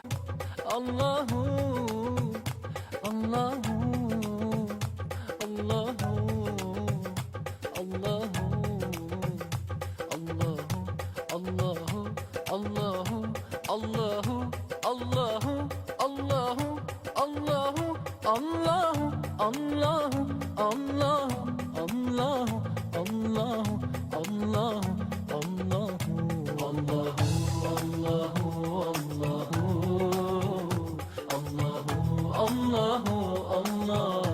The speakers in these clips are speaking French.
Allahu, Allahu, Allahu, Allahu, Allahu, Allahu, Allahu, Allahu, Allahu, Allahu, Allahu, Allahu, Allahu, Allahu, Allahu, Allahu, Allahu,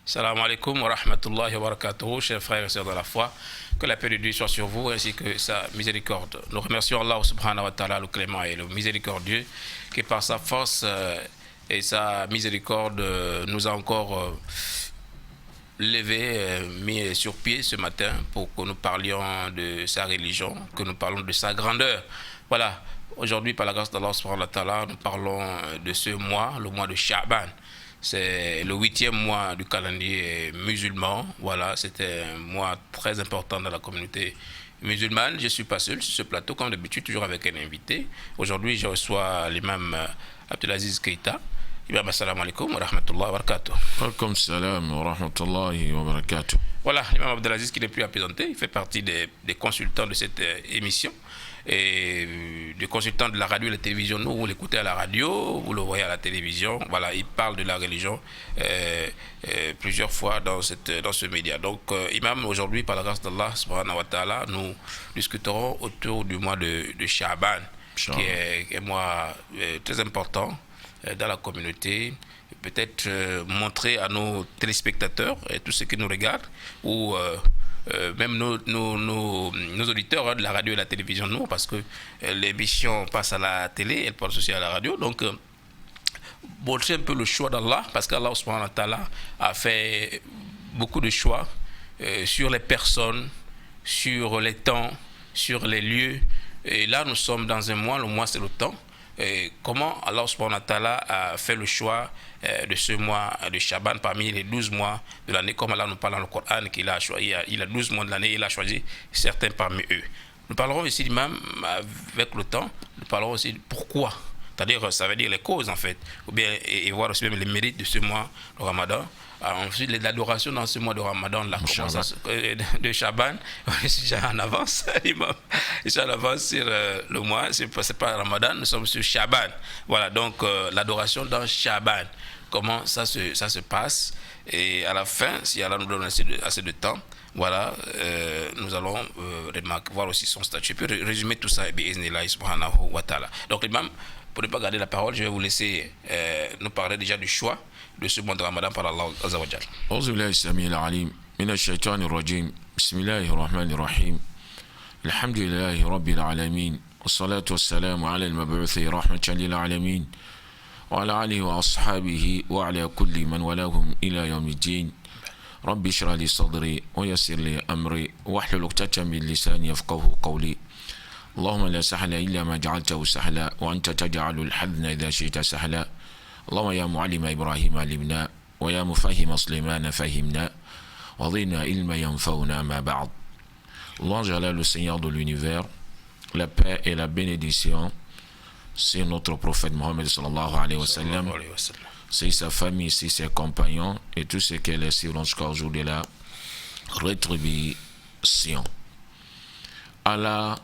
Salam alaikum wa rahmatullahi wa barakatuh, chers frères et sœurs de la foi, que la paix de Dieu soit sur vous ainsi que sa miséricorde. Nous remercions Allah subhanahu wa ta'ala, le clément et le miséricordieux, qui par sa force et sa miséricorde nous a encore levé, mis sur pied ce matin pour que nous parlions de sa religion, que nous parlions de sa grandeur. Voilà, aujourd'hui par la grâce d'Allah subhanahu wa ta'ala, nous parlons de ce mois, le mois de Sha'ban. C'est le 8e mois du calendrier musulman. Voilà, c'était un mois très important dans la communauté musulmane. Je ne suis pas seul sur ce plateau, comme d'habitude, toujours avec un invité. Aujourd'hui, je reçois l'imam Abdelaziz Keita. Imam, assalamu alaikum wa rahmatullahi wa barakatuh. Welcome salam wa rahmatullahi wa barakatuh. Voilà, l'imam Abdelaziz qui n'est plus à présenter. Il fait partie des consultants de cette émission. Et des consultants de la radio et de la télévision. Nous, vous l'écoutez à la radio, vous le voyez à la télévision. Voilà, il parle de la religion plusieurs fois dans ce média. Donc, imam, aujourd'hui, par la grâce d'Allah, subhanahu wa ta'ala, nous discuterons autour du mois de Sha'ban, qui est un mois très important dans la communauté. Peut-être montrer à nos téléspectateurs et tous ceux qui nous regardent, ou même nos auditeurs de la radio et de la télévision, nous, parce que l'émission passe à la télé, elle passe aussi à la radio. Donc, montrer un peu le choix d'Allah, parce qu'Allah subhanahu wa ta'ala a fait beaucoup de choix sur les personnes, sur les temps, sur les lieux. Et là, nous sommes dans un mois, le mois c'est le temps. Et comment Allah subhanahu wa ta'ala a fait le choix de ce mois de Sha'ban parmi les 12 mois de l'année, comme Allah nous parle dans le Coran, qu'il a choisi, il a 12 mois de l'année, il a choisi certains parmi eux. Nous parlerons ici d'imam avec le temps, nous parlerons aussi de pourquoi, c'est-à-dire ça veut dire les causes en fait, ou bien et voir aussi même les mérites de ce mois de Ramadan. Ensuite, l'adoration dans ce mois de Ramadan, la commence de Sha'ban, je suis déjà en avance, imam. Je suis en avance sur le mois, c'est pas Ramadan, nous sommes sur Sha'ban. Voilà, donc l'adoration dans Sha'ban, comment ça se passe. Et à la fin, si Allah nous donne assez de temps, voilà, nous allons voir aussi son statut. Je peux résumer tout ça, bi'iznillahi subhanahu wa ta'ala. Donc, imam, pour ne pas garder la parole, je vais vous laisser nous parler déjà du choix de ce mois de Ramadan par Allah Azza wa Jal. أعوذ بالله السميع العليم من الشيطان الرجيم بسم الله الرحمن الرحيم الحمد لله رب العالمين والصلاة والسلام على المبعوث رحمة للعالمين وعلى آله وأصحابه وعلى كل من ولاهم إلى يوم الدين رب اشرح لي صدري ويسر لي أمري واحلل عقدة من لساني يفقهوا قولي اللهم لا سهل إلا ما جعلته سهلا وأنت تجعل الحزن إذا شئت سهلا اللهم يا معلم إبراهيم علمنا ويا مفهم سليمان فهمنا وضينا علما ينفعنا ما بعد. Louange à le Seigneur de l'univers, la paix et la bénédiction, c'est notre prophète Mohammed sallallahu alayhi wa sallam, c'est sa famille, c'est ses compagnons et tout ce qu'elle est sur jusqu'au jour de la rétribution. Allah,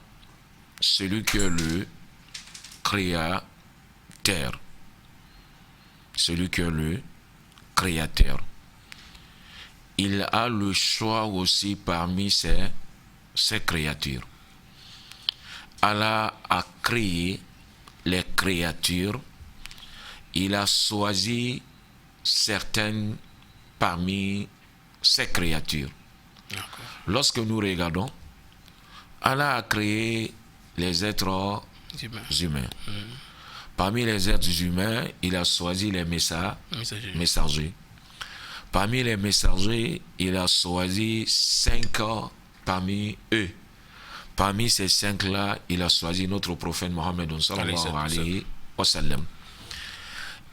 celui que le créateur, celui que le créateur, il a le choix aussi parmi ses créatures. Allah a créé les créatures, il a choisi certaines parmi ses créatures. Lorsque nous regardons, Allah a créé les êtres humains. Parmi les êtres humains, il a choisi les messagers. Parmi les messagers, il a choisi 5 parmi eux. Parmi ces 5-là, il a choisi notre prophète Mohammed sallallahu alayhi wa sallam.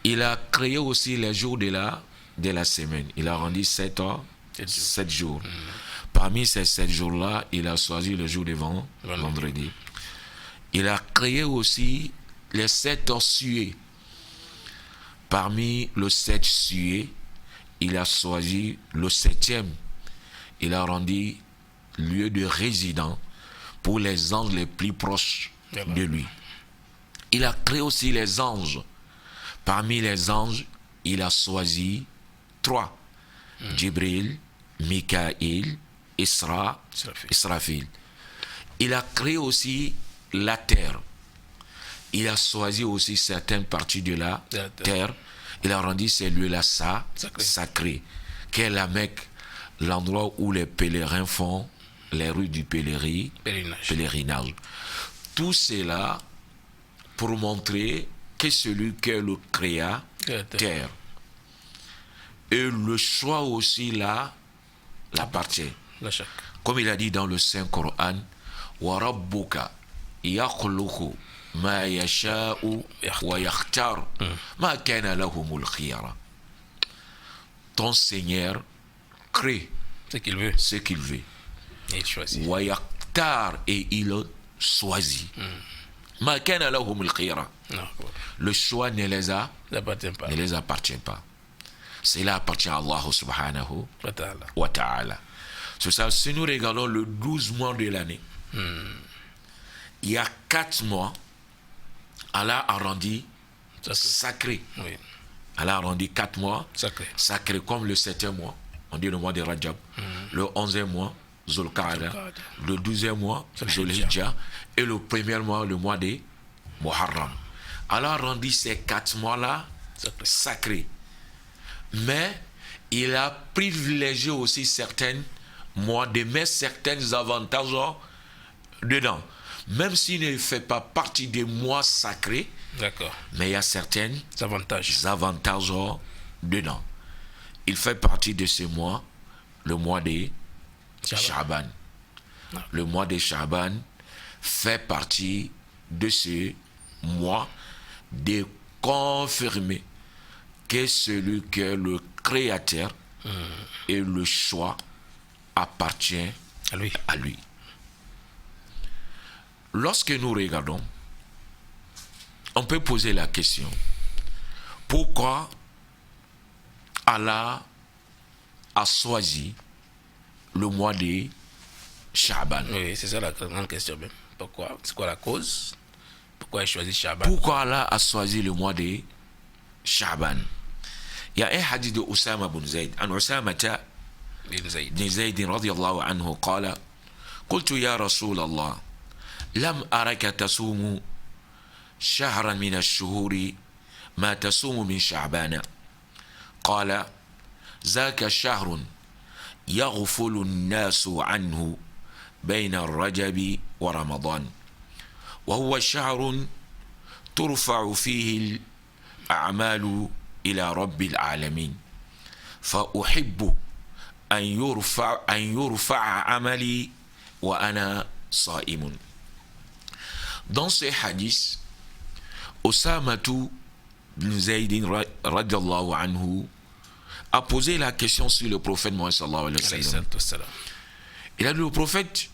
Il a créé aussi les jours de la semaine. Il a rendu 7 jours. Parmi ces 7 jours-là, il a choisi le jour de vendredi. Il a créé aussi les 7 suées. Parmi les 7 suées, il a choisi le 7e. Il a rendu lieu de résidence pour les anges les plus proches de lui. Il a créé aussi les anges. Parmi les anges, il a choisi 3. Jibril, Mikaël, Israfil. Il a créé aussi la terre. Il a choisi aussi certaines parties de la terre. Il a rendu ces lieux-là sacrés. Qu'est la Mecque, l'endroit où les pèlerins font les rues du pèlerinage. Tout cela pour montrer que celui qui est le créateur. Et le choix aussi là l'appartient. Comme il a dit dans le Saint-Coran, wa rabbuka yakhluqu ma yasha'u wa yakhtar ma kana lahumul khiyara. Ton Seigneur crée ce qu'il veut. Et il choisit. Wa yakhtar, et il choisit. Ma kana lahumul khiyara. Le choix ne les appartient pas. Cela appartient à Allah subhanahu wa ta'ala. C'est ça, si nous regardons le 12 mois de l'année, il y a 4 mois, Allah a rendu sacré. Oui. Allah a rendu 4 mois Sacré. Comme le 7e mois, on dit le mois de Rajab, le 11e mois, Zulqa'ada, le 12e mois, Zulhijjah, et le 1er mois, le mois de Muharram. Allah a rendu ces 4 mois-là sacrés. Mais il a privilégié aussi certains mois de mettre certains avantages dedans. Même s'il ne fait pas partie des mois sacrés, mais il y a certains avantages dedans. Il fait partie de ce mois, le mois de Sha'ban. Le mois de Sha'ban fait partie de ce mois de confirmer que celui qui est le créateur et le choix appartient à lui. Lorsque nous regardons, on peut poser la question, pourquoi Allah a choisi le mois de Sha'ban? Oui, c'est ça la grande question même. Pourquoi? C'est quoi la cause? Pourquoi il a choisi Sha'ban? Pourquoi Allah a choisi le mois de Sha'ban? Il y a un hadith de Usama bin Zayd. An Usama بن زيد رضي الله عنه قال قلت يا رسول الله لم أرك تصوم شهرا من الشهور ما تصوم من شعبان قال ذاك شهر يغفل الناس عنه بين الرجب ورمضان وهو شهر ترفع فيه الأعمال إلى رب العالمين فأحب أن يرفع عملي وأنا صائم. Dans ce hadith, Usamatu bin Zayd radiyallahu anhu a posé la question sur le prophète Mohammed sallallahu alayhi wa sallam. Il a dit au prophète,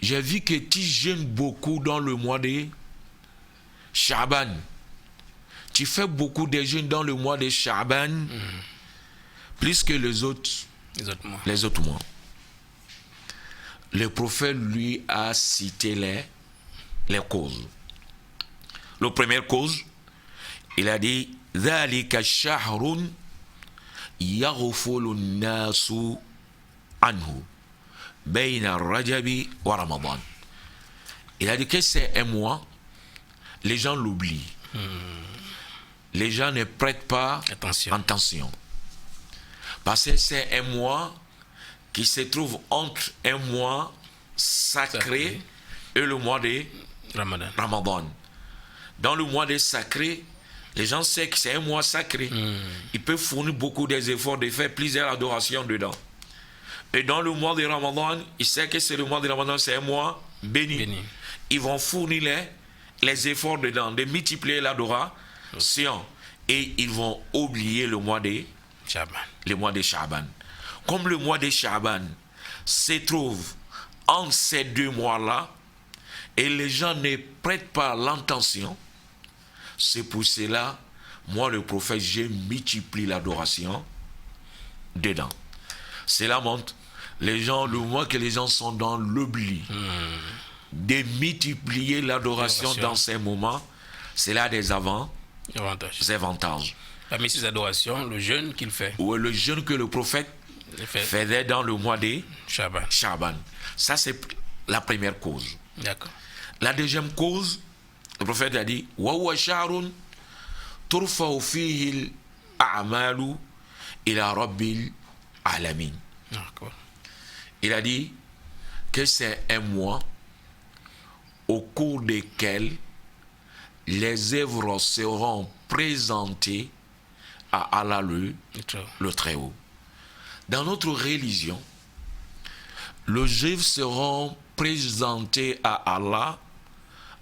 j'ai vu que tu jeûnes beaucoup dans le mois de Sha'ban. Tu fais beaucoup de jeûnes dans le mois de Sha'ban, plus que les autres mois. Le prophète lui a cité les causes. La première cause, il a dit ذَلِكَ شَهْرٌ يَغْفُلُ النَّاسُ عَنْهُ بَيْنَ الرَّجَبِ وَرَمَضَانِ. Il a dit que c'est un mois, les gens l'oublient. Les gens ne prêtent pas attention. Parce que c'est un mois qui se trouve entre un mois sacré et le mois de Ramadan. Dans le mois de sacré, les gens savent que c'est un mois sacré. Ils peuvent fournir beaucoup d'efforts de faire plusieurs adorations dedans. Et dans le mois de Ramadan, ils savent que c'est le mois de Ramadan, c'est un mois béni. Ils vont fournir les efforts dedans, de multiplier l'adoration. Et ils vont oublier le mois de Sha'ban. Comme le mois de Sha'ban se trouve entre ces deux mois-là, et les gens ne prêtent pas l'intention, c'est pour cela, moi le prophète, j'ai multiplié l'adoration dedans. Cela montre, les gens, le moment que les gens sont dans l'oubli, de multiplier l'adoration dans ces moments, c'est là des avantages. Parmi ces adorations, le jeûne qu'il fait. Ou le jeûne que le prophète faisait dans le mois de Shaban. Ça, c'est la première cause. D'accord. La deuxième cause, le prophète a dit wa huwa shahrun turfa'u fihi al-a'malu ila rabbil alamin. D'accord. Il a dit que c'est un mois au cours desquels les œuvres seront présentées à Allah le Très-Haut. Dans notre religion, les œuvres seront présentées à Allah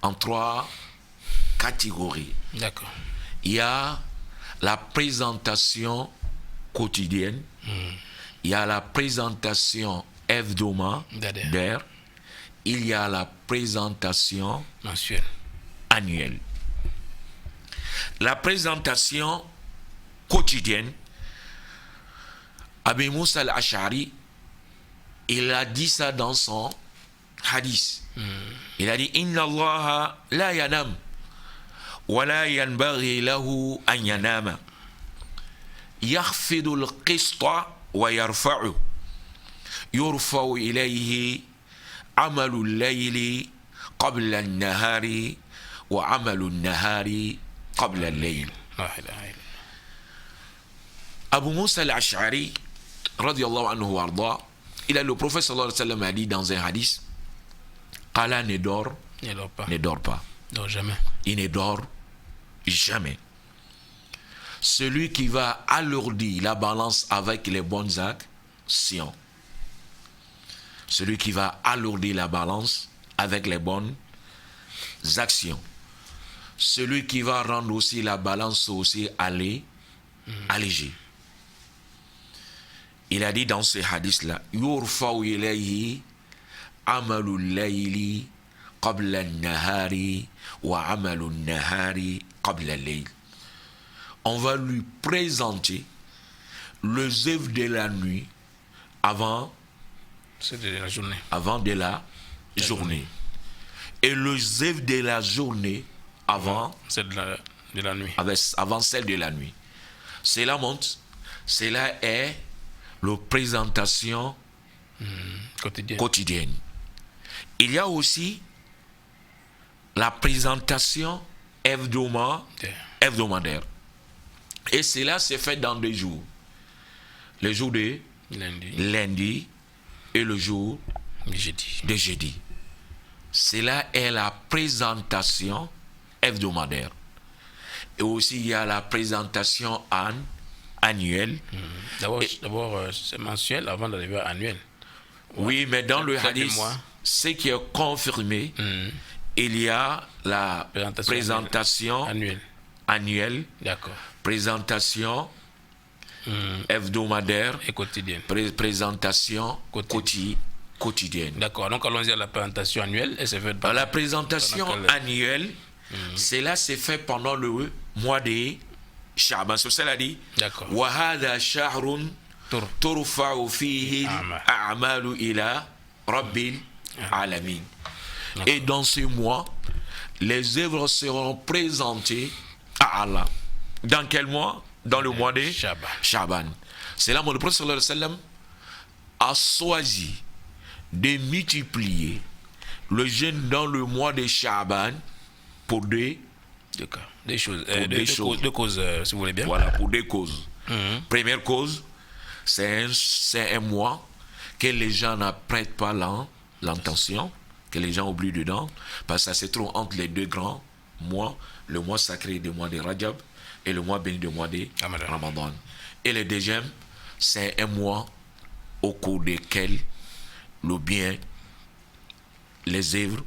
en 3 catégories. D'accord. Il y a la présentation quotidienne, il y a la présentation hebdomadaire, il y a la présentation annuelle. La présentation quotidienne, Abi Moussa al-Ash'ari, il a dit ça dans son hadith. Il a dit Inna Allah la yanam wa la yanbaghi lahu an yanama yakhfidu al-qista wa yarfa'u yurfa'u ilayhi amalu al-layli qabla an-nahari wa amalu an-nahari qabla al-layl. Abu Moussa al-Ash'ari radiyallahu anhu wa arda, il a le prophète sallallahu alayhi wa sallam a dit dans un hadith, Allah ne dort pas. Dort jamais. Il ne dort jamais. Celui qui va alourdir la balance avec les bonnes actions. Celui qui va alourdir la balance avec les bonnes actions. Celui qui va rendre aussi la balance aussi allégée. Il a dit dans ce hadith-là, Yurfa'u ilayhi amalu layli qabla an-nahari wa amalu an-nahari qabla al-layl. On va lui présenter les œuvres de la nuit avant de la journée. Avant de la journée. Et les œuvres de la journée avant celle de la nuit. Avant celle de la nuit. Cela montre, cela est la présentation quotidienne. Il y a aussi la présentation hebdomadaire. Et cela se fait dans 2 jours. Le jour de lundi et le jour de jeudi. Cela est la présentation hebdomadaire. Et aussi il y a la présentation annuelle. D'abord c'est mensuel avant d'arriver à annuel. Oui, mais dans le hadith, ce qui est confirmé, il y a la présentation annuelle, d'accord, présentation hebdomadaire et quotidienne, présentation quotidienne. D'accord, donc allons-y à la présentation annuelle. Et c'est fait la présentation annuelle, cela s'est fait pendant le mois de Shaban. C'est cela dit. D'accord. Wa hadha shahrun turfa'u fihi a'malu ila rabbil alamin. Et dans ce mois, les œuvres seront présentées à Allah. Dans quel mois? Dans le mois de Shaban. C'est là où le prophète sallallahu alayhi wa sallam a choisi de multiplier le jeûne dans le mois de Shaban pour deux causes, si vous voulez bien. Voilà, pour 2 causes. Première cause, c'est un mois que les gens ne prêtent pas l'intention, que les gens oublient dedans, parce que ça se trouve entre les 2 grands mois, le mois sacré du mois de Rajab et le mois béni du mois de Ramadan. Et le deuxième, c'est un mois au cours desquels le bien, les œuvres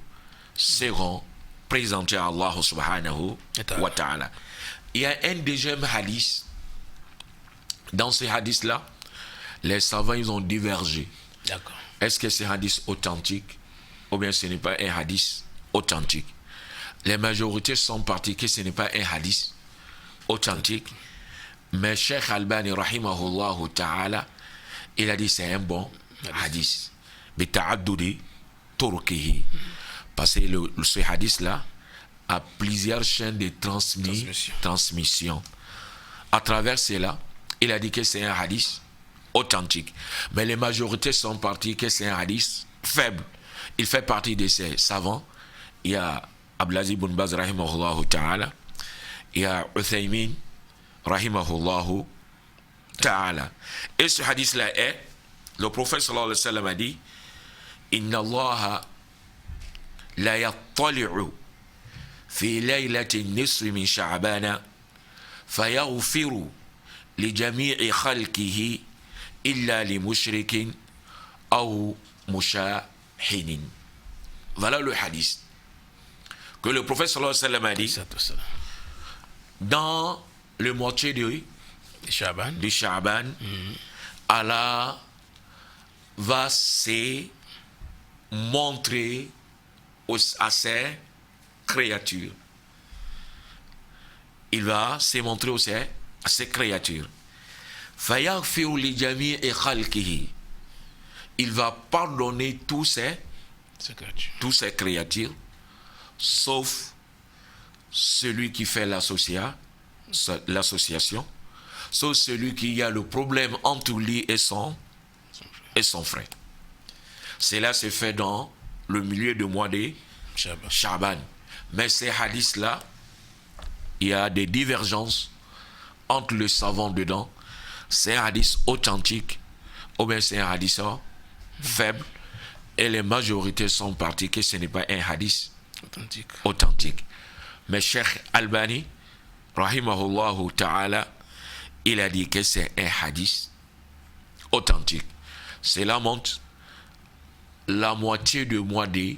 seront présentées à Allah subhanahu wa ta'ala. Il y a un deuxième hadith. Dans ce hadith-là, les savants ils ont divergé. D'accord. Est-ce que c'est un hadith authentique ou bien ce n'est pas un hadith authentique. Les majorités sont parties que ce n'est pas un hadith authentique. Mais Cheikh Albani, rahimahullah ta'ala, il a dit c'est un bon hadith. Bita'addoudi turkihi. Parce que ce hadith-là a plusieurs chaînes de transmission. À travers cela, il a dit que c'est un hadith authentique. Mais les majorités sont parties que c'est un hadith faible. Il fait partie de ces savants. Il y a Abdelaziz ibn Baz, rahimahullah ta'ala. Il y a Uthaymin, rahimahullah ta'ala. Et ce hadith-là est, le prophète sallallahu alayhi wa sallam a dit, Inna Allah la yattali'u fi laylati nisri min sha'bana fayaghfiru li jami'i khalqihi illa li mushrikin aw mushahinin. Voilà le hadith que le prophète sallallahu alayhi wa sallam a dit dans le moitié de Sha'ban, Allah va se montrer à ses créatures. Il va se montrer aussi à ses créatures. Fayaghfiru li jami'i khalqihi. Il va pardonner tous ses créatures, sauf celui qui fait l'association, sauf celui qui a le problème entre lui et son frère. Cela se fait dans le milieu du mois de Sha'ban. Mais ces hadiths-là, il y a des divergences entre les savants dedans. C'est un hadith authentique ou bien c'est un hadith faible. Et les majorités sont parties que ce n'est pas un hadith authentique. Mais Cheikh Albani, rahimahullah ta'ala, il a dit que c'est un hadith authentique. Cela montre la moitié du mois de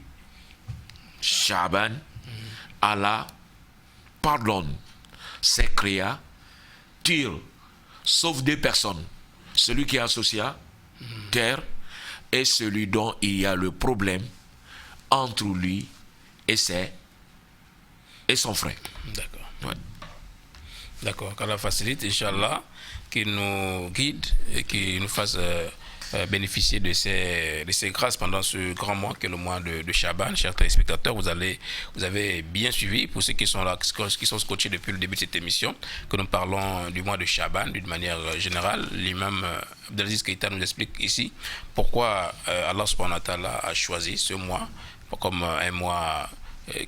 Sha'ban. Allah pardonne ses créatures, sauf deux personnes. Celui qui est associé à terre et celui dont il y a le problème entre lui et son frère. D'accord. Ouais. D'accord. Qu'Allah facilite, Inch'Allah, qu'il nous guide et qu'il nous fasse bénéficier de ces grâces pendant ce grand mois que le mois de Sha'ban. Chers téléspectateurs, vous avez bien suivi, pour ceux qui sont là, qui sont scotchés depuis le début de cette émission, que nous parlons du mois de Sha'ban d'une manière générale. L'imam Abdelaziz Keïta nous explique ici pourquoi Allah subhanahu wa ta'ala a choisi ce mois comme un mois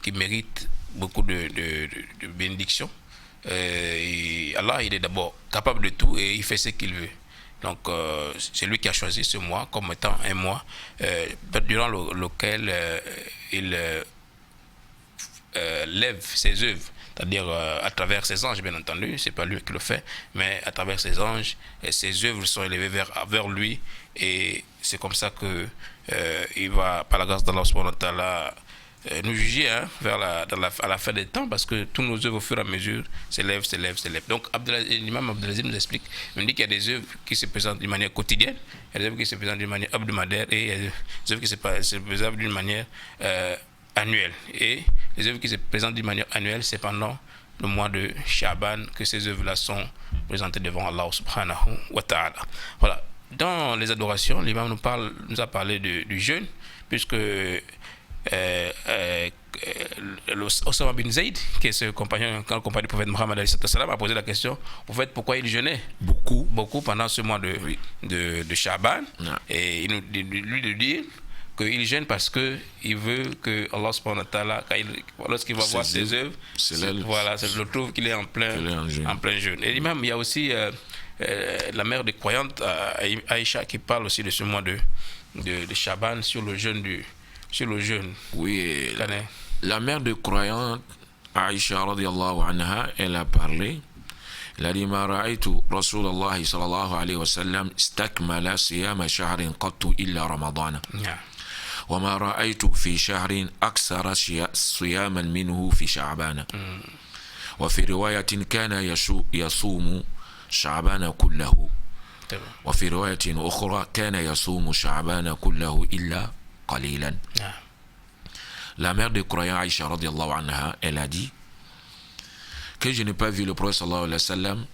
qui mérite beaucoup de bénédictions. Allah, il est d'abord capable de tout et il fait ce qu'il veut. Donc, c'est lui qui a choisi ce mois comme étant un mois durant lequel il lève ses œuvres, c'est-à-dire à travers ses anges, bien entendu, c'est pas lui qui le fait, mais à travers ses anges, ses œuvres sont élevées vers lui, et c'est comme ça que il va, par la grâce d'Allah subhanahu wa ta'ala, nous juger à la fin des temps, parce que tous nos œuvres au fur et à mesure s'élèvent. Donc l'imam Abdelaziz nous explique, il nous dit qu'il y a des œuvres qui se présentent d'une manière quotidienne, il y a des œuvres qui se présentent d'une manière hebdomadaire et il y a des œuvres qui se présentent d'une manière annuelle. Et les œuvres qui se présentent d'une manière annuelle, c'est pendant le mois de Sha'ban que ces œuvres-là sont présentées devant Allah subhanahu wa ta'ala. Voilà. Dans les adorations, l'imam nous a parlé du jeûne, puisque Osama bin Zayd, qui est le compagnon du prophète Mohammed a posé la question au fait pourquoi il jeûnait beaucoup pendant ce mois de Sha'ban, et il nous dit qu'il gêne parce qu'il veut que Allah subhanahu wa ta'ala, lorsqu'il va voir ses œuvres, voilà, je trouve qu'il est en plein jeûne. Et l'imam, il y a aussi la mère des croyantes, Aïcha, qui parle aussi de ce mois de Sha'ban sur le jeûne Oui, la mère de croyante, Aïcha radiyallahu anha, elle a parlé. Elle a dit ma ra'aytu Rasulallah sallallahu alayhi wa sallam istakmala siyama shahrin qattu illa ramadana. وما رأيت في شهر أكثر صياما منه في شعبان وفي رواية كان يصوم شعبان كله وفي رواية أخرى كان يصوم شعبان كله إلا قليلا. La mère des croyants, Aïcha radiallahu anha, elle a dit que je n'ai pas vu le prophète sallallahu alayhi wa sallam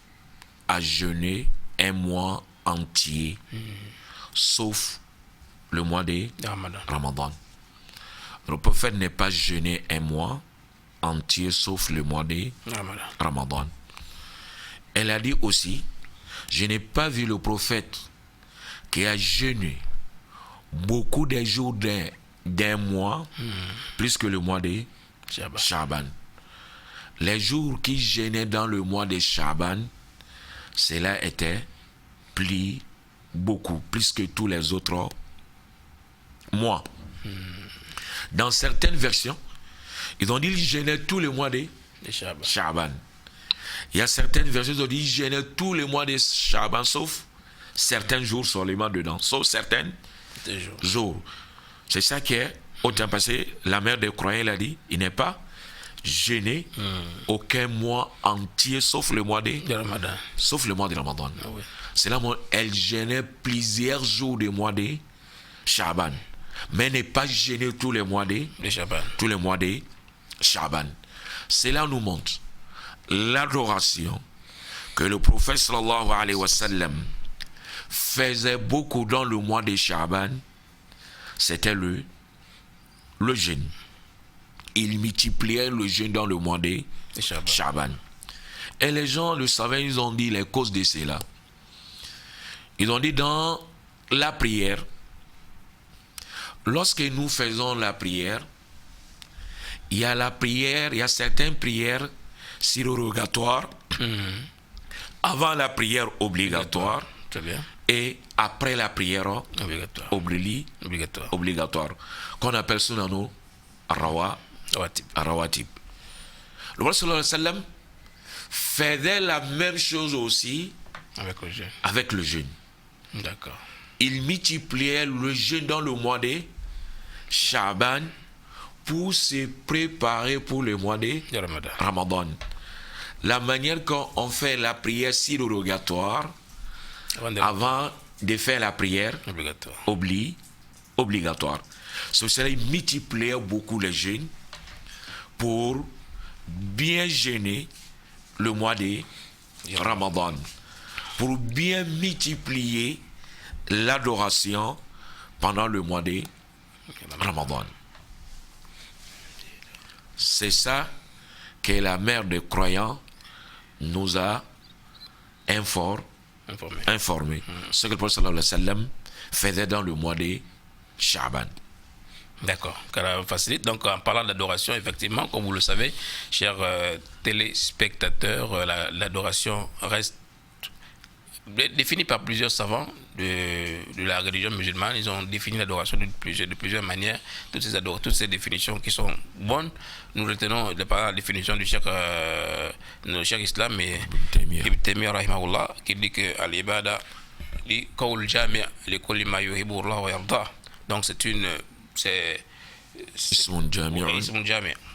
à jeûner un mois entier, sauf le mois de Ramadan. Le prophète n'est pas jeûné un mois entier, sauf le mois de Ramadan. Elle a dit aussi, je n'ai pas vu le prophète qui a jeûné beaucoup de jours d'un mois, plus que le mois de Shaban. Les jours qui jeûnaient dans le mois de Shaban, cela était beaucoup, plus que tous les autres mois. Dans certaines versions, ils ont dit qu'ils jeûnaient tous les mois de Shaban. Il y a certaines versions qui ont dit qu'ils jeûnaient tous les mois de Shaban, sauf certains jours seulement dedans, sauf certains jours. C'est ça qui est, au temps passé, la mère des croyants, elle a dit, il n'est pas jeûné aucun mois entier, sauf le mois de Ramadan. Sauf le mois de Ramadan. Ah oui. C'est là elle jeûnait plusieurs jours du mois de Shaban. Mais n'est pas jeûné tous les mois de Shaban. Tous les mois de Shaban. Cela nous montre l'adoration que le prophète sallallahu alayhi wa sallam faisait beaucoup dans le mois de Shaban. C'était le jeûne. Il multipliait le jeûne dans le mois de Shaban. Et les gens le savaient, ils ont dit les causes de cela. Ils ont dit dans la prière, lorsque nous faisons la prière, il y a certaines prières surrogatoires avant la prière obligatoire. Très bien. Et après la prière obligatoire. Qu'on appelle ça dans nos rawatib. Le prophète sallallahu alayhi wa sallam faisait la même chose aussi avec le jeûne. D'accord. Il multipliait le jeûne dans le mois de Shaban pour se préparer pour le mois de Ramadan. La manière qu'on fait la prière surrogatoire avant de faire la prière obligatoire. C'est cela, il multipliait beaucoup les jeûnes pour bien jeûner le mois de Ramadan, pour bien multiplier l'adoration pendant le mois de Ramadan. C'est ça que la mère des croyants nous a informé. Ce que le prophète sallallahu alayhi wa sallam faisait dans le mois de Shaban. D'accord, car facilite. Donc, en parlant d'adoration, effectivement, comme vous le savez, chers téléspectateurs, l'adoration reste définie par plusieurs savants de la religion musulmane. Ils ont défini l'adoration de plusieurs manières. Toutes ces définitions qui sont bonnes, nous retenons par la définition du cheikh Islam et Ibn Taymiyyah rahimahullah, qui dit que al-ibada li qawl jami' li kulli ma yuhibbu Allah wa yarda. Donc c'est Ismun Jami'.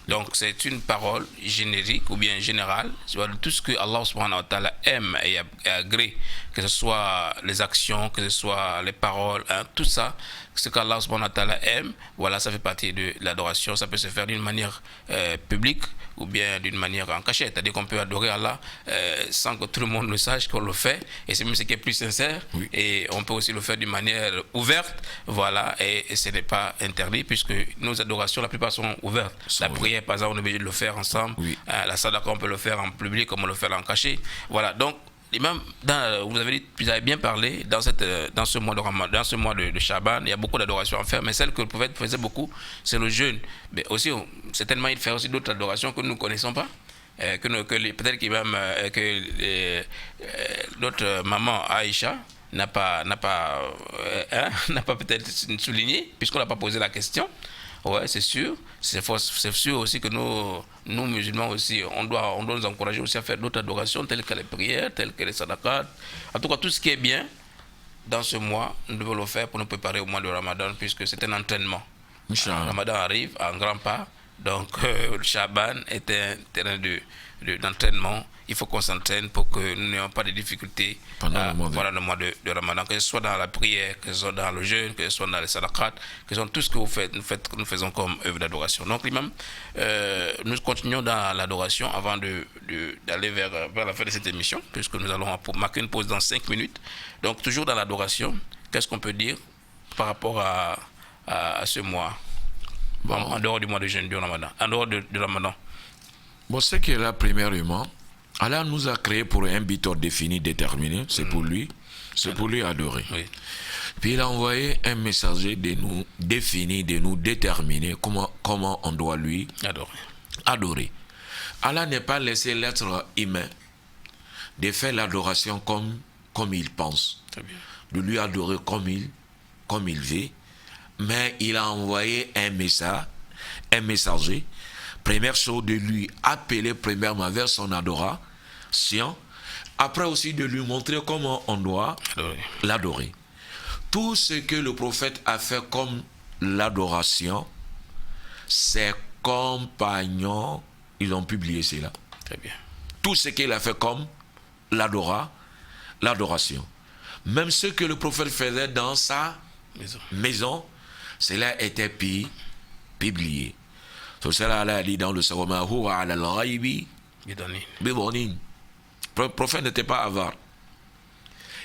Donc c'est une parole générique ou bien générale sur tout ce que Allah subhanahu wa ta'ala aime et agrée, que ce soit les actions, que ce soit les paroles, tout ça, ce qu'Allah subhanahu wa ta'ala aime, voilà, ça fait partie de l'adoration. Ça peut se faire d'une manière publique ou bien d'une manière en cachette. C'est-à-dire qu'on peut adorer Allah sans que tout le monde le sache qu'on le fait, et c'est même ce qui est plus sincère. Oui. Et on peut aussi le faire d'une manière ouverte, voilà, et ce n'est pas interdit puisque nos adorations, la plupart sont ouvertes. La prière, par exemple, on est obligé de le faire ensemble. Oui. La sadaqa, on peut le faire en public comme on le fait en cachet. Voilà, donc même vous avez bien parlé dans ce mois de Ramadan, dans ce mois de Shaban, il y a beaucoup d'adorations à faire, mais celle que le prophète faisait beaucoup, c'est le jeûne. Mais aussi, certainement, il fait aussi d'autres adorations que nous ne connaissons pas, peut-être que notre maman Aïcha n'a pas peut-être souligné, puisqu'on n'a pas posé la question. Ouais, c'est sûr. C'est sûr aussi que nous musulmans aussi, on doit nous encourager aussi à faire d'autres adorations telles que les prières, telles que les sadaqat. En tout cas, tout ce qui est bien dans ce mois, nous devons le faire pour nous préparer au mois de Ramadan, puisque c'est un entraînement. Le Ramadan arrive en grand pas. Donc, le Chaban est un terrain d'entraînement. Il faut qu'on s'entraîne pour que nous n'ayons pas de difficultés pendant le mois de Ramadan, que ce soit dans la prière, que ce soit dans le jeûne, que ce soit dans les sadaqat, que ce soit tout ce que vous faites, nous faisons comme œuvre d'adoration. Donc, l'imam, nous continuons dans l'adoration avant d'aller vers la fin de cette émission, puisque nous allons marquer une pause dans 5 minutes. Donc, toujours dans l'adoration, qu'est-ce qu'on peut dire par rapport à ce mois, en dehors du mois de jeûne, du Ramadan, en dehors de Ramadan? Bon, ce qui est là, premièrement, Allah nous a créé pour un but défini, déterminé, c'est pour lui adorer. Oui. Puis il a envoyé un messager de nous définir, de nous déterminer comment on doit lui adorer. Allah n'est pas laissé l'être humain de faire l'adoration comme il pense, Très bien. de lui adorer comme il veut, mais il a envoyé un messager, première chose de lui appeler premièrement vers son adoration, après aussi de lui montrer comment on doit l'adorer. Tout ce que le prophète a fait comme l'adoration, ses compagnons, ils ont publié cela. Très bien. Tout ce qu'il a fait comme l'adoration. Même ce que le prophète faisait dans sa maison, cela était publié. C'est cela Allah a dit dans le Sawama huwa ala al-ghaybi bidanin. Le prophète n'était pas avare.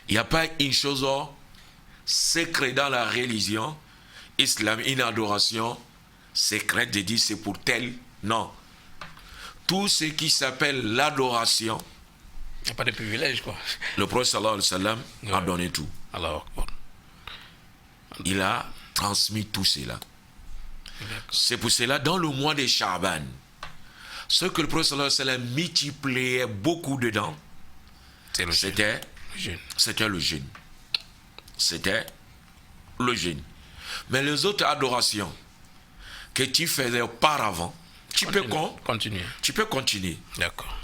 Il n'y a pas une chose secrète dans la religion islamique, une adoration secrète de dire c'est pour tel. Non. Tout ce qui s'appelle l'adoration, il n'y a pas de privilège, quoi. Le prophète sallallahu alayhi wa sallam a donné tout. Il a transmis tout cela. C'est pour cela, dans le mois de Sha'ban, ce que le prophète sallallahu alayhi wa sallam multipliait beaucoup dedans, c'était le jeûne. C'était le jeûne. Mais les autres adorations que tu faisais auparavant, tu peux continuer. D'accord.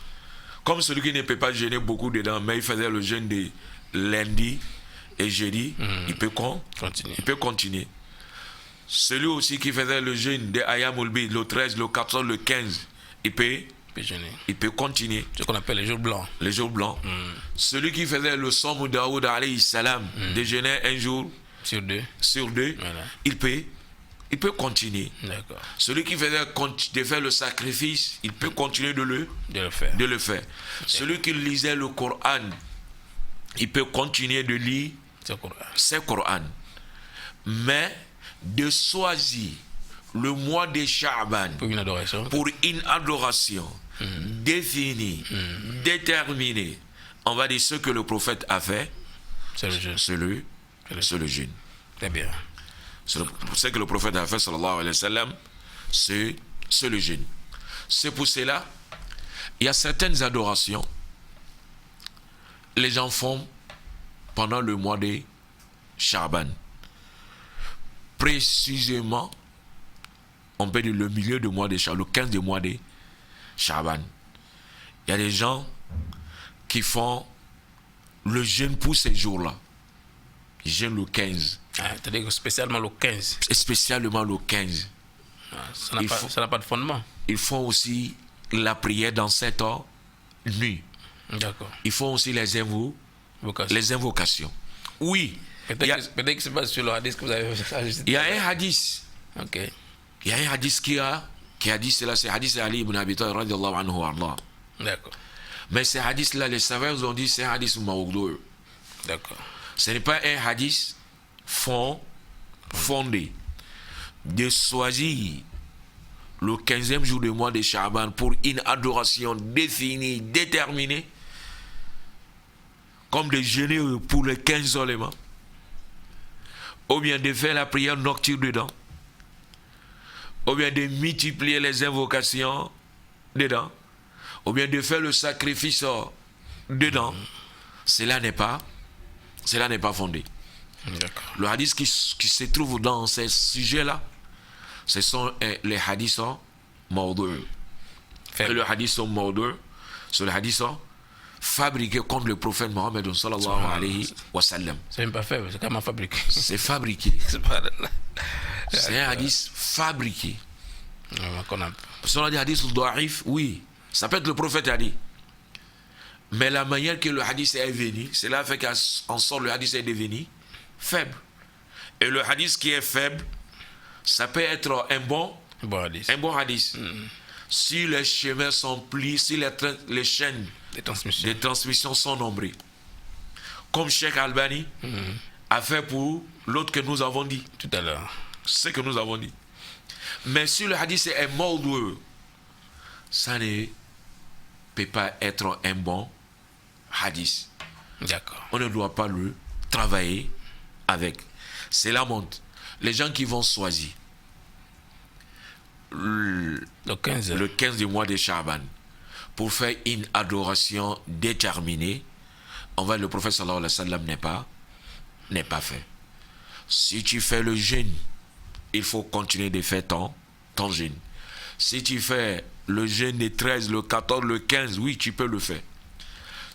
Comme celui qui ne peut pas jeûner beaucoup dedans, mais il faisait le jeûne de lundi et jeudi, il peut continuer. Celui aussi qui faisait le jeûne de Ayamul Bid, le 13, le 14, le 15, il peut continuer. Ce qu'on appelle les jours blancs. Les jours blancs. Celui qui faisait le Somme Daoud alayhi salam, de jeûner un jour sur deux, voilà. Il peut continuer. D'accord. Celui qui faisait de faire le sacrifice, il peut continuer de le faire. Celui qui lisait le Coran, il peut continuer de lire ce Coran. Mais de choisir le mois de Sha'ban pour une adoration définie, déterminée, on va dire ce que le prophète a fait, c'est le jeûne. Très bien. Ce que le prophète a fait, sallallahu alayhi wa sallam, c'est le jeûne. C'est pour cela, il y a certaines adorations, les gens font pendant le mois de Sha'ban. Précisément, on peut dire le milieu du mois de Sha'ban, le 15 du mois de Sha'ban. Il y a des gens qui font le jeûne pour ces jours-là. Ils jeûnent le 15. C'est-à-dire que spécialement le 15. Spécialement le 15. Ça n'a pas de fondement. Ils font aussi la prière dans cette nuit. D'accord. Ils font aussi les invocations. Oui. Peut-être que c'est pas sur le hadith que vous avez fait. Il y a un hadith. Ok. Il y a un hadith qui a dit cela, c'est le hadith Ali ibn Abi Talib radiyallahu anhu Allah. D'accord. Mais ces hadiths-là, les savants ont dit c'est un hadith mawdu'. D'accord. Ce n'est pas un hadith fondé. De choisir le 15e jour du mois de Sha'ban pour une adoration définie, déterminée, comme de jeûner pour les 15 seulement, ou bien de faire la prière nocturne dedans, ou bien de multiplier les invocations dedans, ou bien de faire le sacrifice dedans, cela n'est pas fondé. D'accord. Le hadith qui se trouve dans ces sujets-là, ce sont les hadiths mawdu'. Et le hadith mawdu', c'est le hadith fabriqué comme le prophète Mohammed sallallahu alayhi wa sallam. C'est même pas fait, c'est comment fabriqué. C'est fabriqué. C'est un hadith fabriqué. Parce qu'on a des hadiths da'if, oui, ça peut être le prophète a dit. Mais la manière que le hadith est venu, cela fait qu'en sorte le hadith est devenu faible. Et le hadith qui est faible, ça peut être un bon hadith. Si les chemins sont plis, si les chaînes de transmission sont nombrées. Comme Cheikh Albani a fait pour l'autre que nous avons dit. Tout à l'heure. Ce que nous avons dit. Mais si le hadith est maudou, ça ne peut pas être un bon hadith. D'accord. On ne doit pas le travailler avec. C'est la montre. Les gens qui vont choisir le 15 du mois de Sha'ban pour faire une adoration déterminée, le prophète sallallahu alayhi wa sallam n'est pas fait. Si tu fais le jeûne, il faut continuer de faire ton jeûne. Si tu fais le jeûne le 13, le 14, le 15, oui, tu peux le faire.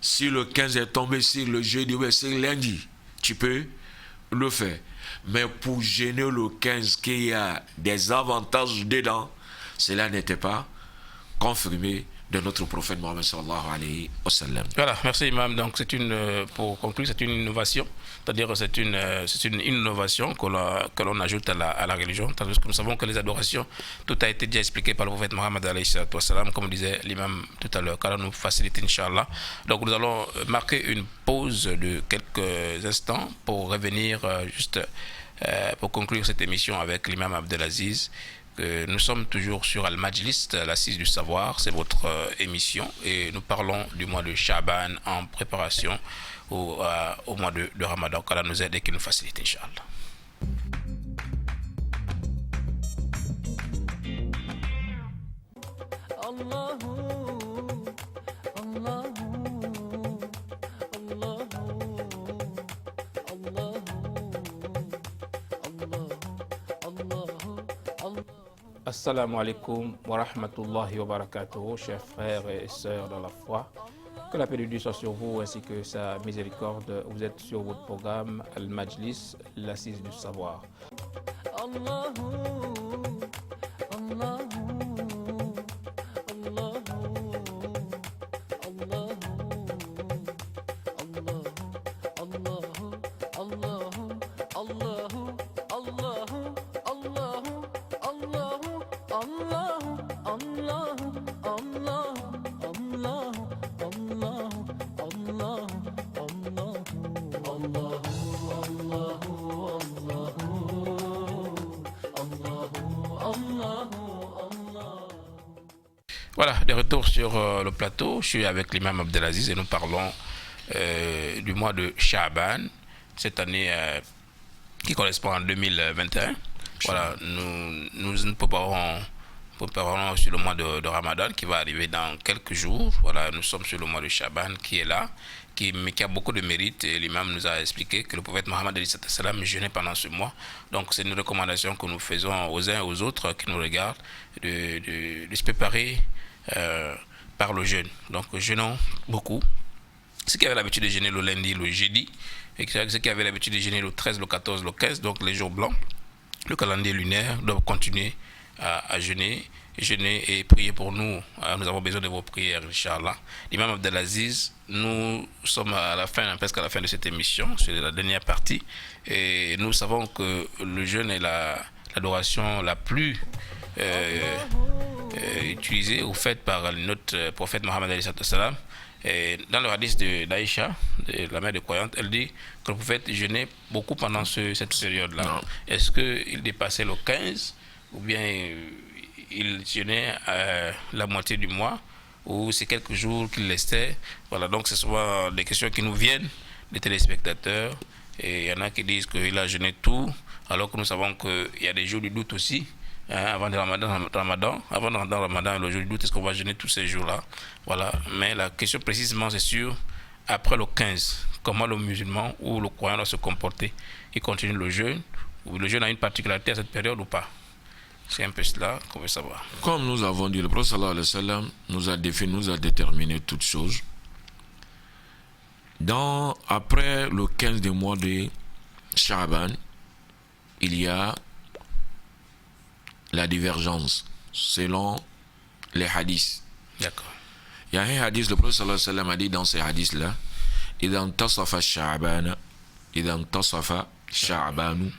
Si le 15 est tombé sur le jeudi, c'est lundi, tu peux le faire. Mais pour jeûner le 15, qu'il y a des avantages dedans, cela n'était pas confirmé de notre prophète Mohammed sallallahu alayhi wa sallam. Voilà, merci Imam. Donc pour conclure, c'est une innovation, c'est-à-dire c'est une innovation que l'on ajoute à la religion, tandis que nous savons que les adorations, tout a été déjà expliqué par le prophète Mohammed alayhi wa sallam, comme disait l'imam tout à l'heure, car nous facilite Inch'Allah. Donc nous allons marquer une pause de quelques instants pour revenir pour conclure cette émission avec l'imam Abdelaziz. Nous sommes toujours sur Al-Majlis, l'assise du savoir, c'est votre émission et nous parlons du mois de Sha'ban en préparation au mois de Ramadan, qu'Allah nous aide et qu'il nous facilite, Inch'Allah. Assalamu alaikum wa rahmatullahi wa barakatuh, chers frères et sœurs dans la foi. Que la paix de Dieu soit sur vous ainsi que sa miséricorde. Vous êtes sur votre programme Al-Majlis, l'assise du savoir. Voilà, de retour sur le plateau, je suis avec l'imam Abdelaziz et nous parlons du mois de Sha'ban, cette année qui correspond en 2021. Voilà, nous préparons sur le mois de Ramadan qui va arriver dans quelques jours. Voilà, nous sommes sur le mois de Sha'ban qui est là, qui a beaucoup de mérite. Et l'imam nous a expliqué que le prophète Mohammed jeûnait pendant ce mois. Donc c'est une recommandation que nous faisons aux uns et aux autres qui nous regardent de se préparer par le jeûne. Donc jeûnons beaucoup. Ceux qui avaient l'habitude de jeûner le lundi, le jeudi, et ceux qui avaient l'habitude de jeûner le 13, le 14, le 15, donc les jours blancs, le calendrier lunaire, doivent continuer à jeûner et prier pour nous. Nous avons besoin de vos prières, Inch'Allah. L'imam Abdelaziz, nous sommes presque à la fin de cette émission, c'est la dernière partie, et nous savons que le jeûne est l'adoration la plus utilisée ou faite par notre prophète Mohammed alayhi salam. Et dans le hadith d'Aïcha, la mère de croyante, elle dit que le prophète jeûnait beaucoup pendant cette période-là. Non. Est-ce qu'il dépassait le 15 ou bien il jeûnait la moitié du mois ou c'est quelques jours qu'il laissait? Voilà, donc c'est souvent des questions qui nous viennent des téléspectateurs et il y en a qui disent qu'il a jeûné tout alors que nous savons qu'il y a des jours du doute aussi. Avant le Ramadan, le jour du doute, est-ce qu'on va jeûner tous ces jours-là? Voilà. Mais la question précisément, c'est sur après le 15, comment le musulman ou le croyant doit se comporter. Il continue le jeûne, ou le jeûne a une particularité à cette période ou pas? C'est un peu cela qu'on veut savoir. Comme nous avons dit, le prophète sallallahu alayhi wa sallam nous a déterminé toutes choses. Après le 15 du mois de Sha'ban, il y a la divergence selon les hadiths. D'accord. Il y a un hadith, le prophète sallallahu alayhi wa sallam a dit dans ces hadiths-là, إذا انتصف شعبان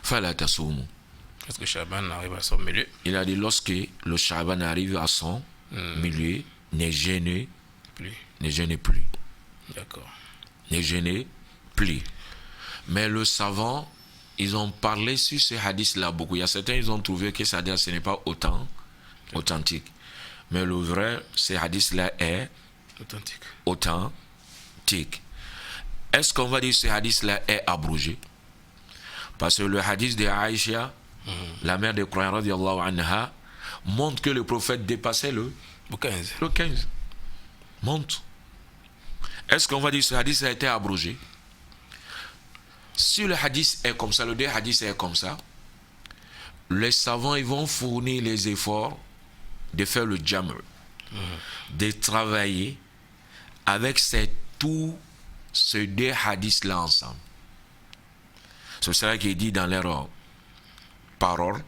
فلا تصوموا. Est-ce que Shaban arrive à son milieu? Il a dit lorsque le Sha'ban arrive à son milieu, ne jeûnez Plus. plus. D'accord. Ne jeûnez plus. Mais le savant, ils ont parlé sur ces hadiths-là beaucoup. Il y a certains, ils ont trouvé que ça ce n'est pas autant authentique. Mais le vrai, ces hadiths-là est authentique. Est-ce qu'on va dire que ce hadith-là est abrogé? Parce que le hadith de Aïcha, la mère des croyants, radiallahu anha, montre que le prophète dépassait le 15. Montre. Est-ce qu'on va dire que ce hadith a été abrogé? Si le hadith est comme ça, le deux hadith est comme ça, les savants ils vont fournir les efforts de faire le jamr, de travailler avec tous ces deux hadiths là ensemble. C'est cela qui est dit dans leur parole.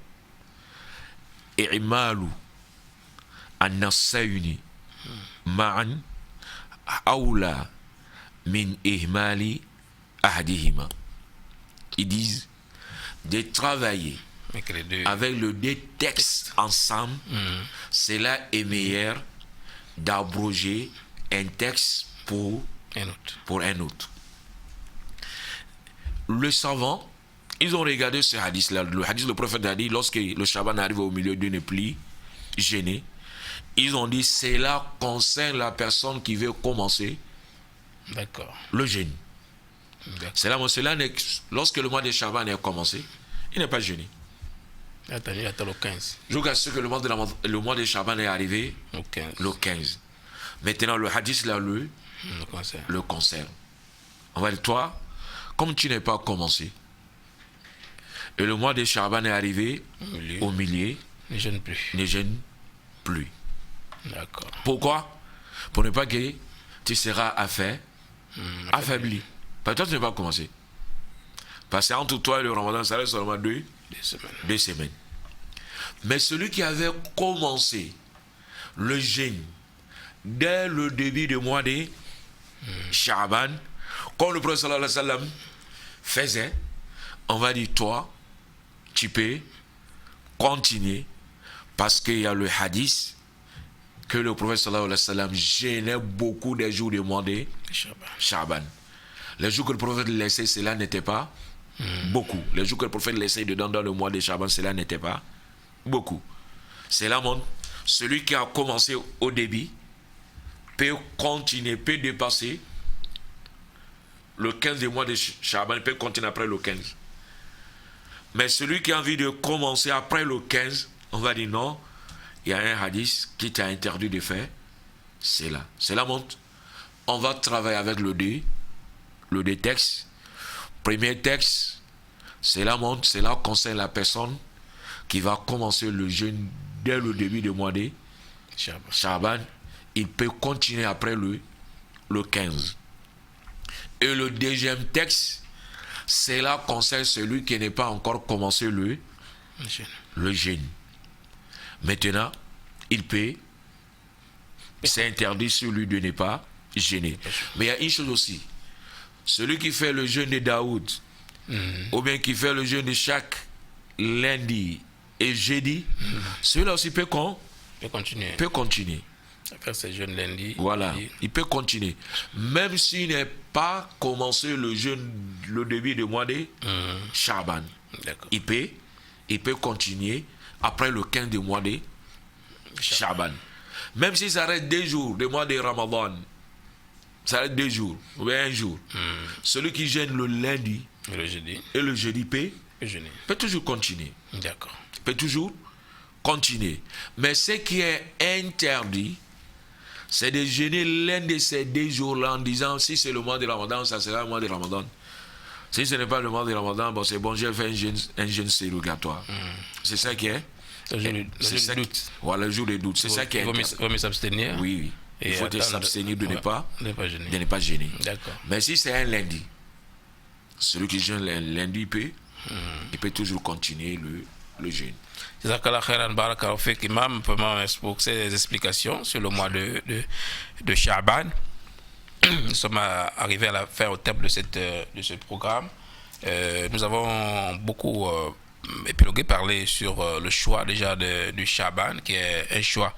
I'malu an-nassayni ma'an awla min ihmali ahadihima. Ils disent de travailler avec le deux textes ensemble, cela est meilleur d'abroger un texte pour un autre. Le savant, ils ont regardé ce hadith-là. Le hadith, le prophète a dit, lorsque le Shaban arrive au milieu d'une pluie gênée, ils ont dit, cela concerne la personne qui veut commencer le jeûne. Cela, lorsque le mois de Shaban est commencé, il n'est pas gêné. Attends le 15. Jusqu'à ce que le mois de Shaban est arrivé le 15. Maintenant, le hadith là, le concerne. On va dire, toi, comme tu n'es pas commencé, et le mois de Shaban est arrivé au milieu, ne gêne plus. D'accord. Pourquoi? Pour ne pas que tu seras affaibli. Parce que toi, tu n'es pas commencé. Parce que entre toi et le Ramadan, ça reste seulement 2 semaines. Mais celui qui avait commencé le jeûne dès le début du mois de Shaban, comme le prophète sallallahu alayhi wa sallam faisait, on va dire, toi, tu peux continuer, parce qu'il y a le hadith que le prophète sallallahu alayhi wa sallam jeûnait beaucoup des jours du mois de Shaban. Les jours que le prophète laissait, cela n'était pas beaucoup. Les jours que le prophète laissait dedans dans le mois de Shaban, cela n'était pas beaucoup. Cela montre, celui qui a commencé au début peut continuer, peut dépasser le 15 du mois de Shaban, peut continuer après le 15. Mais celui qui a envie de commencer après le 15, on va dire non, il y a un hadith qui t'a interdit de faire cela. Cela montre, on va travailler avec le deux textes. Premier texte, cela montre, cela concerne la personne qui va commencer le jeûne dès le début du mois de Shaban. Il peut continuer après le 15. Et le deuxième texte, cela concerne celui qui n'est pas encore commencé le jeûne. Maintenant, il peut, c'est interdit sur lui de ne pas jeûner. Mais il y a une chose aussi, celui qui fait le jeûne de Daoud, ou bien qui fait le jeûne de chaque lundi et jeudi, celui-là aussi peut continuer. Faire ce jeûne lundi. Voilà, il peut continuer. Même s'il n'est pas commencé le jeûne le début du mois de Shaban. Il peut continuer après le 15 du mois de Shaban. Même si ça reste 2 jours du mois de Ramadan, ça reste 2 jours, ou bien 1 jour. Celui qui jeûne le lundi et le jeudi peut toujours continuer. D'accord. Peut toujours continuer. Mais ce qui est interdit, c'est de jeûner l'un de ces 2 jours-là en disant, si c'est le mois de Ramadan, ça sera le mois de Ramadan. Si ce n'est pas le mois de Ramadan, bon, c'est bon, j'ai fait un jeûne sérogatoire. C'est ça qui est. Le jour de doute. Voilà, le jour de doute. C'est ça qui est. Il faut mieux s'abstenir. Oui. Il faut s'abstenir de ne pas jeûner. D'accord. Mais si c'est un lundi, celui qui jeûne lundi il peut toujours continuer le jeûne. Jazakallah khairan, barakallahu fik, imam, pour ces explications sur le mois de Sha'ban. Nous sommes arrivés à la fin, au terme de ce programme. Nous avons beaucoup épilogué, parlé sur le choix déjà du Sha'ban, qui est un choix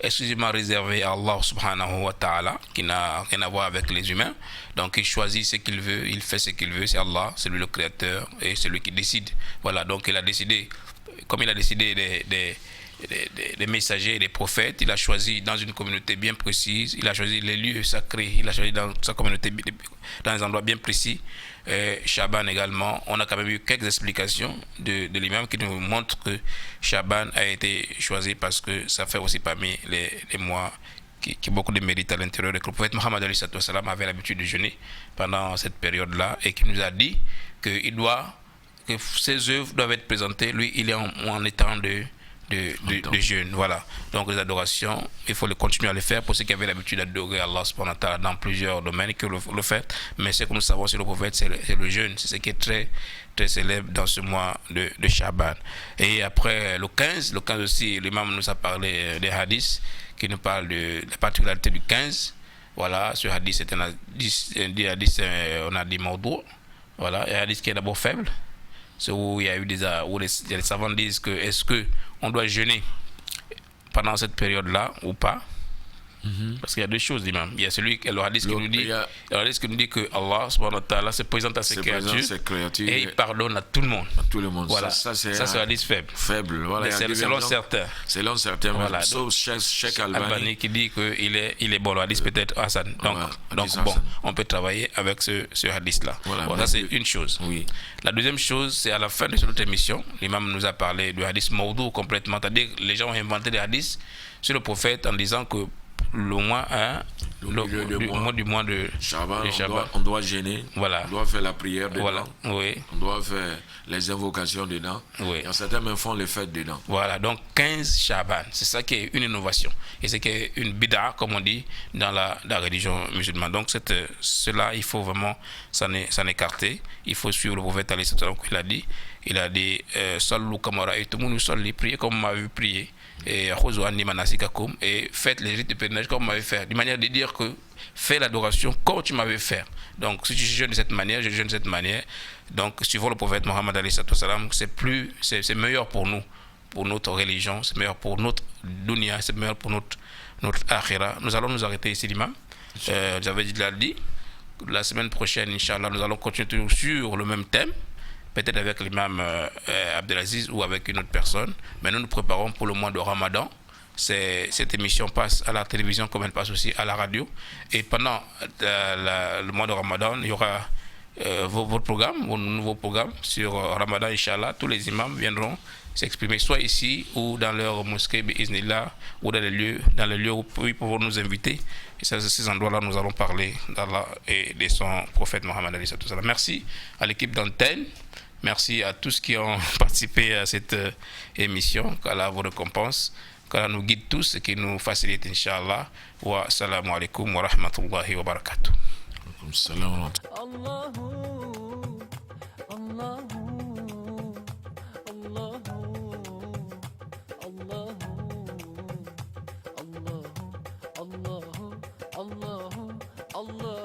exclusivement réservé à Allah subhanahu wa ta'ala, qui n'a rien à voir avec les humains. Donc il choisit ce qu'il veut, il fait ce qu'il veut, c'est Allah, c'est lui le créateur et c'est lui qui décide. Voilà, donc il a décidé, comme il a décidé des messagers et des prophètes, il a choisi dans une communauté bien précise, il a choisi les lieux sacrés, il a choisi dans sa communauté dans des endroits bien précis. Sha'ban également, on a quand même eu quelques explications de l'imam qui nous montrent que Sha'ban a été choisi parce que ça fait aussi parmi les mois qui ont beaucoup de mérite à l'intérieur. Le prophète Mohammed avait l'habitude de jeûner pendant cette période-là et qui nous a dit que ses œuvres doivent être présentées. Lui, il est en état de jeûne, voilà. Donc les adorations, il faut continuer à les faire pour ceux qui avaient l'habitude d'adorer Allah subhanahu wa ta'ala dans plusieurs domaines que le fait. Mais ce que nous savons sur le prophète, c'est le jeûne, c'est ce qui est très très célèbre dans ce mois de Sha'ban. Et après le 15 aussi, l'imam nous a parlé des hadiths qui nous parlent de la particularité du 15. Voilà, ce hadith c'est un hadith, on a dit Mawdou', voilà, un hadith qui est d'abord faible. C'est où il y a eu où les savants disent que est-ce que on doit jeûner pendant cette période-là ou pas. Parce qu'il y a deux choses, l'imam. Il y a celui, le hadith qui nous dit, que Allah subhanahu wa ta'ala se présente à ses créatures et il pardonne à tout le monde. À tout le monde. Voilà. Ça c'est un hadith faible. Faible, voilà. Mais selon certains. Selon certains, voilà. Sauf Cheikh Albani qui dit qu'il est bon. Le hadith peut-être Hassan. Donc bon, on peut travailler avec ce hadith-là. Voilà, bon, ça c'est une chose. Oui. La deuxième chose, c'est à la fin de cette autre émission, l'imam nous a parlé du hadith Mawdou complètement. C'est-à-dire que les gens ont inventé des hadiths sur le prophète en disant que le mois du mois de Sha'ban, on doit jeûner, voilà. On doit faire la prière dedans, voilà. Oui. On doit faire les invocations dedans, oui. Et certains même font les fêtes dedans. Voilà, donc 15 Sha'ban, c'est ça qui est une innovation et c'est qui est une bid'a, comme on dit dans la religion musulmane. Donc cela, il faut vraiment s'en écarter. Il faut suivre le prophète alayhi salam, il a dit sallu kama ra'aytumuni usalli, priez comme vous m'avez prié. Et faites les rites de pèlerinage comme vous m'avez fait, d'une manière de dire que fais l'adoration comme tu m'avais fait. Donc si tu jeûnes de cette manière, je jeûne de cette manière. Donc suivant le prophète Mohammed alayhi salam, c'est meilleur pour nous, pour notre religion, c'est meilleur pour notre dunya, c'est meilleur pour notre akhira. Nous allons nous arrêter ici, l'imam. J'avais dit la semaine prochaine, Inch'Allah, nous allons continuer sur le même thème. Peut-être avec l'imam Abdelaziz ou avec une autre personne, mais nous nous préparons pour le mois de Ramadan. Cette émission passe à la télévision comme elle passe aussi à la radio. Et pendant le mois de Ramadan, il y aura votre programme, vos nouveaux programmes sur Ramadan, Inch'Allah. Tous les imams viendront s'exprimer soit ici ou dans leur mosquée, bi'iznillah, ou dans les lieux où ils pourront nous inviter. Et ces endroits-là, nous allons parler d'Allah et de son prophète Mohammed alayhi salam. Merci à l'équipe d'antenne. Merci à tous qui ont participé à cette émission. Qu'Allah vous récompense. Qu'Allah nous guide tous et qui nous facilite, Inch'Allah. Wa salamu alaikum wa rahmatullahi wa barakatuh. Allah